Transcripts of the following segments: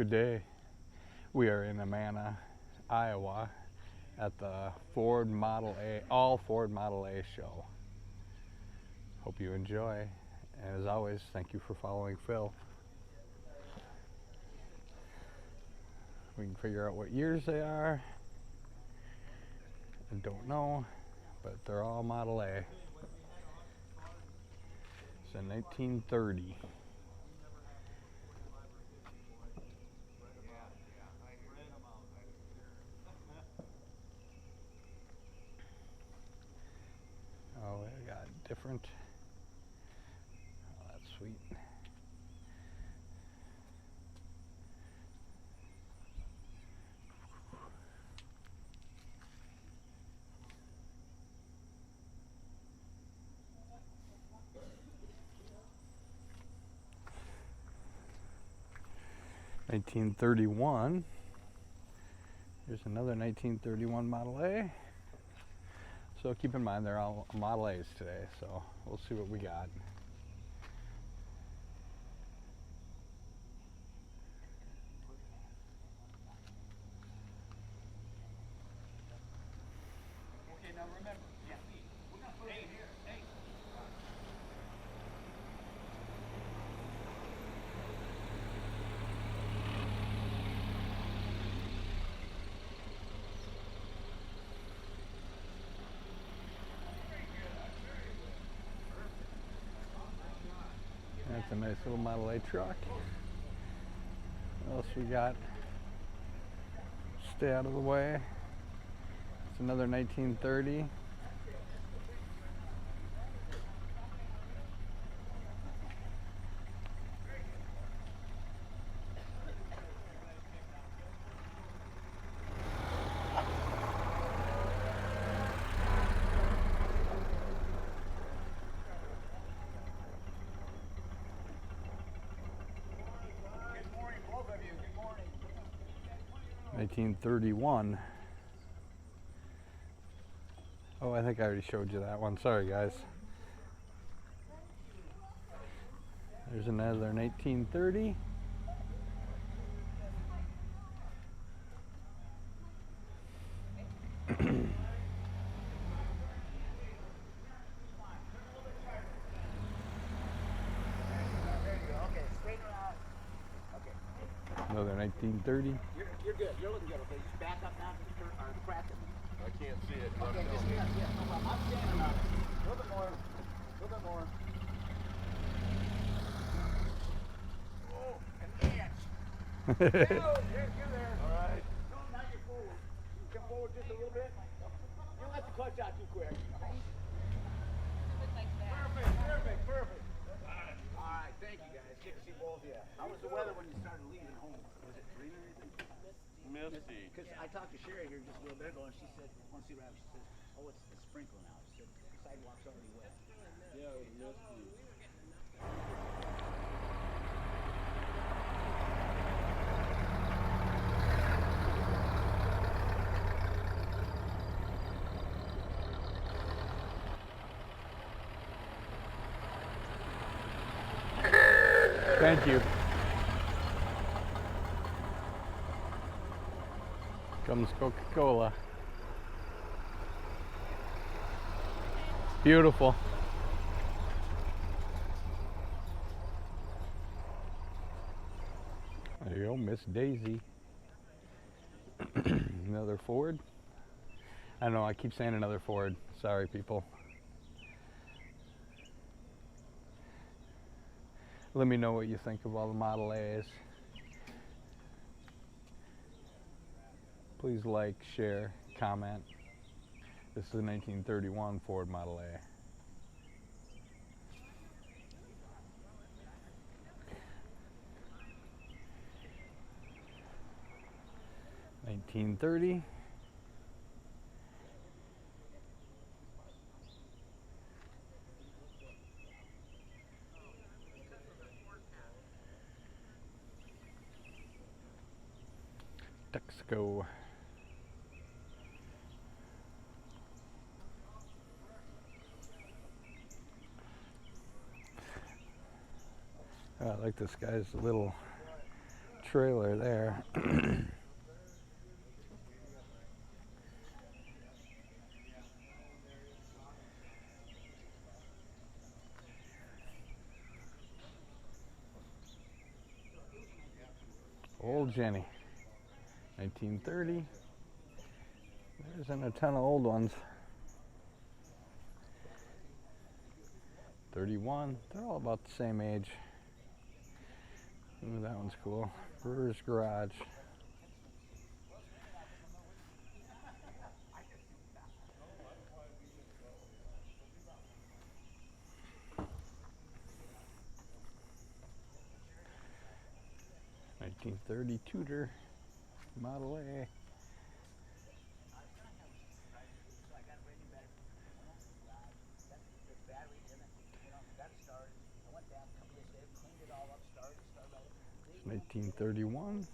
Good day. We are in Amana, Iowa at the Ford Model A, all Ford Model A show. Hope you enjoy. And as always, thank you for following Phil. We can figure out what years they are. I don't know, but they're all Model A. It's a 1930. Oh, we got different. Oh, that's sweet. (1931). Here's another 1931 Model A. So keep in mind they're all Model A's today, so we'll see what we got. Okay, now remember, yeah, we're gonna put it here. Hey. 'That's a nice little Model A truck. What else we got? Stay out of the way. It's another 1930. Good morning, both of you. Good morning. 1931. Oh, I think I already showed you that one. Sorry, guys. There's another 1930. Okay, straighten out. Okay. Another 1930. You're good. You're looking good. Okay, just back up now to the curve or the crack. I can't see it. Okay, just yeah, no problem. I'm standing on it. A little bit more. A little bit more. Oh, an inch. Oh, you're there. All right. No, now you're forward. Come forward just a little bit. You let the clutch out too quick. Perfect. All right, thank you guys. Good to see both of you. How was the weather when you started leaving home? Was it raining or anything? Misty. Because I talked to Sherry here just a little bit ago, and she said, "Want to see what happens?" She said, "Oh, it's sprinkling out." She said, "The sidewalk's already wet." Yeah, it was misty. Thank you. Comes Coca-Cola. Beautiful. There you go, Miss Daisy. Another Ford. I don't know, I keep saying another Ford. Sorry, people. Let me know what you think of all the Model A's. Please like, share, comment. This is a 1931 Ford Model A. (1930). Texaco. I like this guy's little trailer there. Old Jenny, 1930. There isn't a ton of old ones. 31. They're all about the same age. Ooh, that one's cool. Brewer's Garage. (1930) Tudor Model A. It's 1931.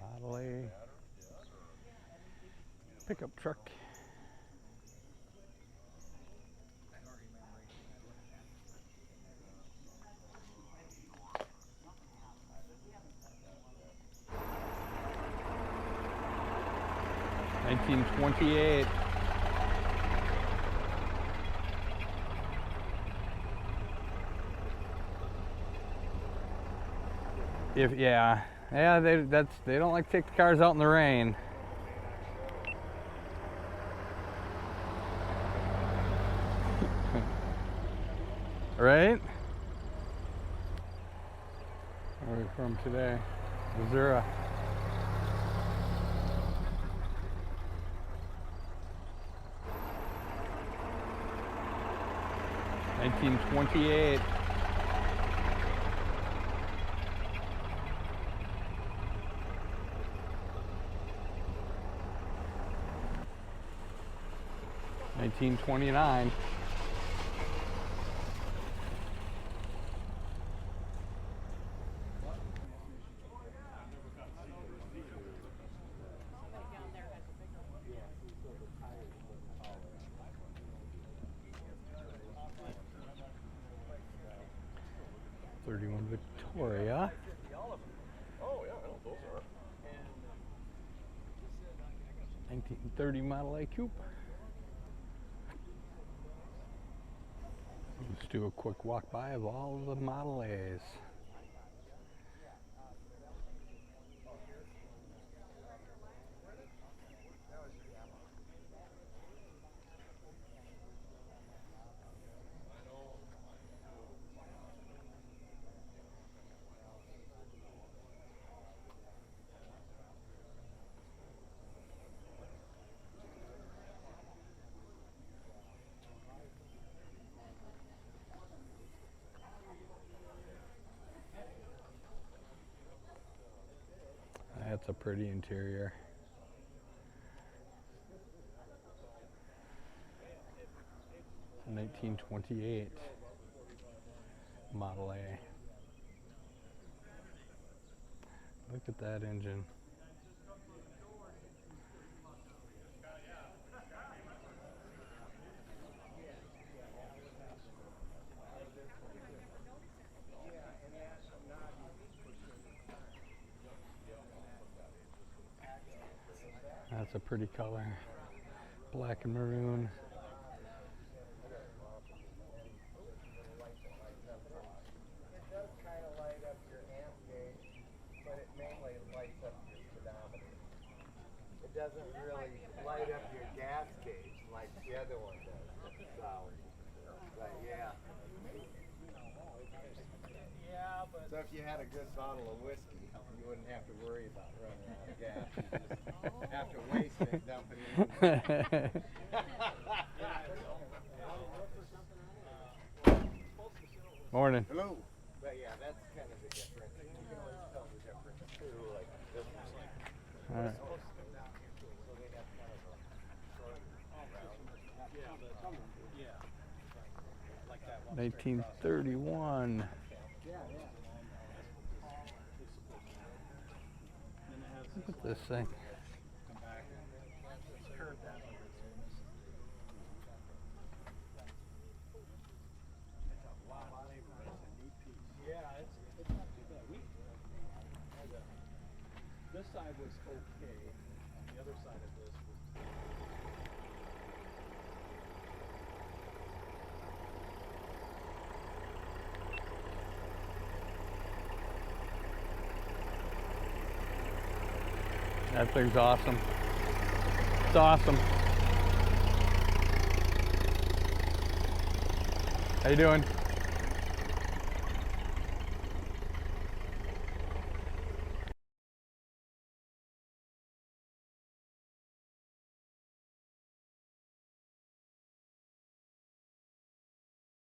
Model A pickup truck. (1928). They don't like to take the cars out in the rain. Right? Where are we from today? Missouri. (1928). (1929). (31) Victoria. Oh, yeah, I know what those are. 1930 Model A coupe. Let's do a quick walk by of all of the Model A's. That's a pretty interior. (1928) Model A. Look at that engine. That's a pretty color. Black and maroon. It does kind of light up your amp gauge, but it mainly lights up your speedometer. It doesn't really light up your gas gauge like the other one does. But yeah. So if you had a good bottle of whiskey, you wouldn't have to worry about running out of gas. You just have to waste it, dump it in. Morning. Hello. But yeah, that's kind of the difference. You can always tell the difference too. Like this one's like All right. supposed to come down here too, so they have kind of a short route. Like that one. 1931. Look at this thing. This side was okay. The other side of this was. That thing's awesome. It's awesome. How you doing?